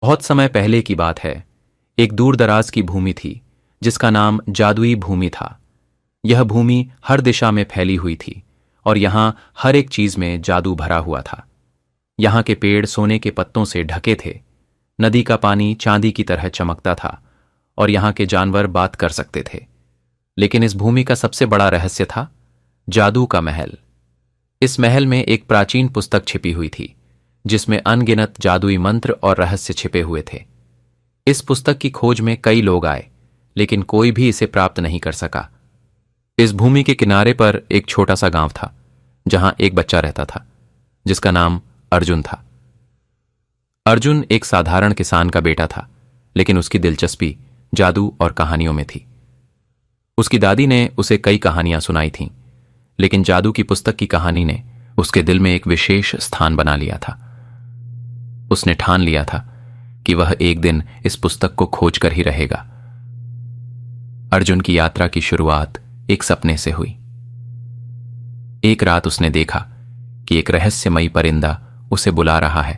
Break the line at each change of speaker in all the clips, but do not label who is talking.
बहुत समय पहले की बात है। एक दूर दराज की भूमि थी जिसका नाम जादुई भूमि था। यह भूमि हर दिशा में फैली हुई थी और यहाँ हर एक चीज में जादू भरा हुआ था। यहाँ के पेड़ सोने के पत्तों से ढके थे, नदी का पानी चांदी की तरह चमकता था और यहाँ के जानवर बात कर सकते थे। लेकिन इस भूमि का सबसे बड़ा रहस्य था जादू का महल। इस महल में एक प्राचीन पुस्तक छिपी हुई थी जिसमें अनगिनत जादुई मंत्र और रहस्य छिपे हुए थे। इस पुस्तक की खोज में कई लोग आए, लेकिन कोई भी इसे प्राप्त नहीं कर सका। इस भूमि के किनारे पर एक छोटा सा गांव था जहां एक बच्चा रहता था जिसका नाम अर्जुन था। अर्जुन एक साधारण किसान का बेटा था, लेकिन उसकी दिलचस्पी जादू और कहानियों में थी। उसकी दादी ने उसे कई कहानियां सुनाई थीं, लेकिन जादू की पुस्तक की कहानी ने उसके दिल में एक विशेष स्थान बना लिया था। उसने ठान लिया था कि वह एक दिन इस पुस्तक को खोज कर ही रहेगा। अर्जुन की यात्रा की शुरुआत एक सपने से हुई। एक रात उसने देखा कि एक रहस्यमयी परिंदा उसे बुला रहा है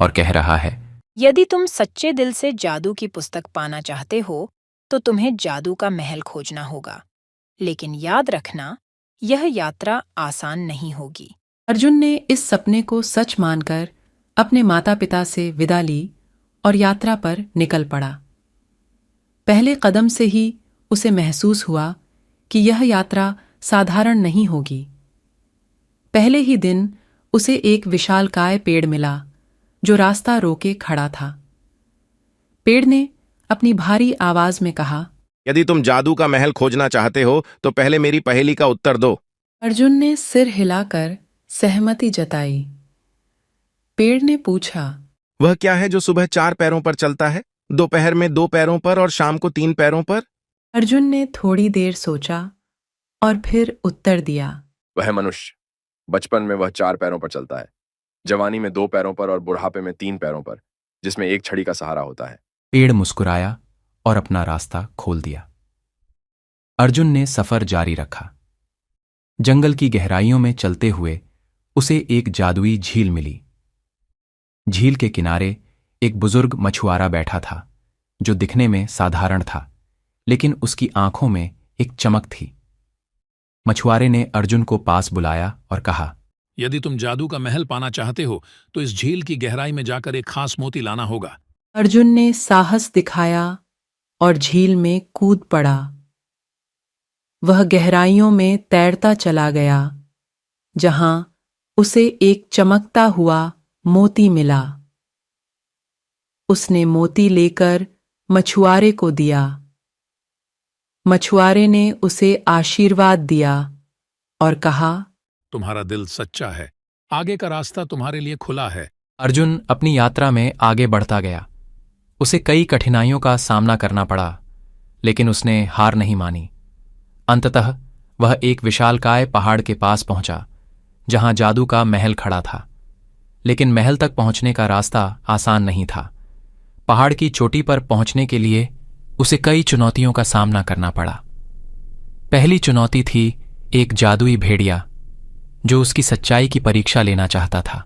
और कह रहा है,
यदि तुम सच्चे दिल से जादू की पुस्तक पाना चाहते हो तो तुम्हें जादू का महल खोजना होगा। लेकिन याद रखना, यह यात्रा आसान नहीं होगी।
अर्जुन ने इस सपने को सच मानकर अपने माता पिता से विदा ली और यात्रा पर निकल पड़ा। पहले कदम से ही उसे महसूस हुआ कि यह यात्रा साधारण नहीं होगी। पहले ही दिन उसे एक विशालकाय पेड़ मिला जो रास्ता रोके खड़ा था। पेड़ ने अपनी भारी आवाज में कहा,
यदि तुम जादू का महल खोजना चाहते हो तो पहले मेरी पहेली का उत्तर दो।
अर्जुन ने सिर हिलाकर सहमति जताई। पेड़ ने पूछा,
वह क्या है जो सुबह 4 पैरों पर चलता है, दोपहर में 2 पैरों पर और शाम को 3 पैरों पर?
अर्जुन ने थोड़ी देर सोचा और फिर उत्तर दिया,
वह मनुष्य। बचपन में वह 4 पैरों पर चलता है, जवानी में 2 पैरों पर और बुढ़ापे में 3 पैरों पर, जिसमें एक छड़ी का सहारा होता है।
पेड़ मुस्कुराया और अपना रास्ता खोल दिया। अर्जुन ने सफर जारी रखा। जंगल की गहराइयों में चलते हुए उसे एक जादुई झील मिली। झील के किनारे एक बुजुर्ग मछुआरा बैठा था जो दिखने में साधारण था, लेकिन उसकी आंखों में एक चमक थी। मछुआरे ने अर्जुन को पास बुलाया और कहा,
यदि तुम जादू का महल पाना चाहते हो तो इस झील की गहराई में जाकर एक खास मोती लाना होगा।
अर्जुन ने साहस दिखाया और झील में कूद पड़ा। वह गहराइयों में तैरता चला गया, जहां उसे एक चमकता हुआ मोती मिला। उसने मोती लेकर मछुआरे को दिया। मछुआरे ने उसे आशीर्वाद दिया और कहा,
तुम्हारा दिल सच्चा है, आगे का रास्ता तुम्हारे लिए खुला है।
अर्जुन अपनी यात्रा में आगे बढ़ता गया। उसे कई कठिनाइयों का सामना करना पड़ा, लेकिन उसने हार नहीं मानी। अंततः वह एक विशालकाय पहाड़ के पास पहुंचा जहां जादू का महल खड़ा था। लेकिन महल तक पहुंचने का रास्ता आसान नहीं था। पहाड़ की चोटी पर पहुंचने के लिए उसे कई चुनौतियों का सामना करना पड़ा। पहली चुनौती थी एक जादुई भेड़िया जो उसकी सच्चाई की परीक्षा लेना चाहता था।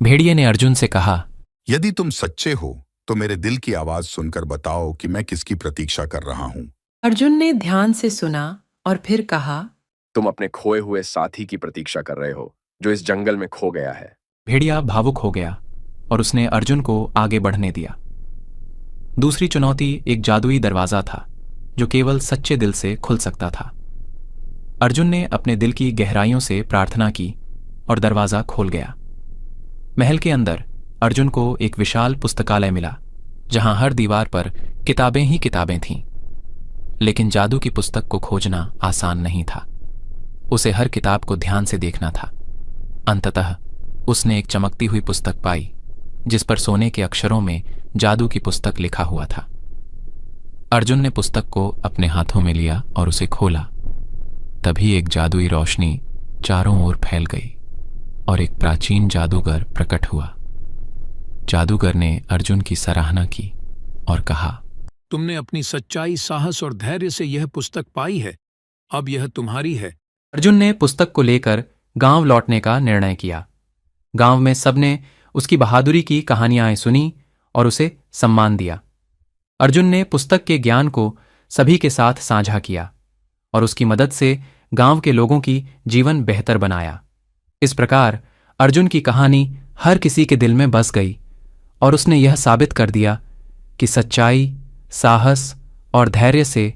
भेड़िए ने अर्जुन से कहा,
यदि तुम सच्चे हो तो मेरे दिल की आवाज सुनकर बताओ कि मैं किसकी प्रतीक्षा कर रहा हूं।
अर्जुन ने ध्यान से सुना और फिर कहा,
तुम अपने खोए हुए साथी की प्रतीक्षा कर रहे हो जो इस जंगल में खो गया है।
भेड़िया भावुक हो गया और उसने अर्जुन को आगे बढ़ने दिया। दूसरी चुनौती एक जादुई दरवाजा था जो केवल सच्चे दिल से खुल सकता था। अर्जुन ने अपने दिल की गहराइयों से प्रार्थना की और दरवाजा खोल गया। महल के अंदर अर्जुन को एक विशाल पुस्तकालय मिला जहां हर दीवार पर किताबें ही किताबें थीं। लेकिन जादू की पुस्तक को खोजना आसान नहीं था। उसे हर किताब को ध्यान से देखना था। अंततः उसने एक चमकती हुई पुस्तक पाई जिस पर सोने के अक्षरों में जादू की पुस्तक लिखा हुआ था। अर्जुन ने पुस्तक को अपने हाथों में लिया और उसे खोला। तभी एक जादुई रोशनी चारों ओर फैल गई और एक प्राचीन जादूगर प्रकट हुआ। जादूगर ने अर्जुन की सराहना की और कहा,
तुमने अपनी सच्चाई, साहस और धैर्य से यह पुस्तक पाई है। अब यह तुम्हारी है।
अर्जुन ने पुस्तक को लेकर गांव लौटने का निर्णय किया। गांव में सबने उसकी बहादुरी की कहानियां सुनी और उसे सम्मान दिया। अर्जुन ने पुस्तक के ज्ञान को सभी के साथ साझा किया और उसकी मदद से गांव के लोगों की जीवन बेहतर बनाया। इस प्रकार अर्जुन की कहानी हर किसी के दिल में बस गई और उसने यह साबित कर दिया कि सच्चाई, साहस और धैर्य से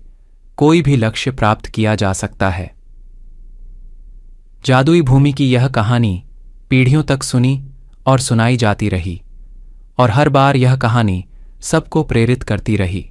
कोई भी लक्ष्य प्राप्त किया जा सकता है। जादुई भूमि की यह कहानी पीढ़ियों तक सुनी और सुनाई जाती रही और हर बार यह कहानी सबको प्रेरित करती रही।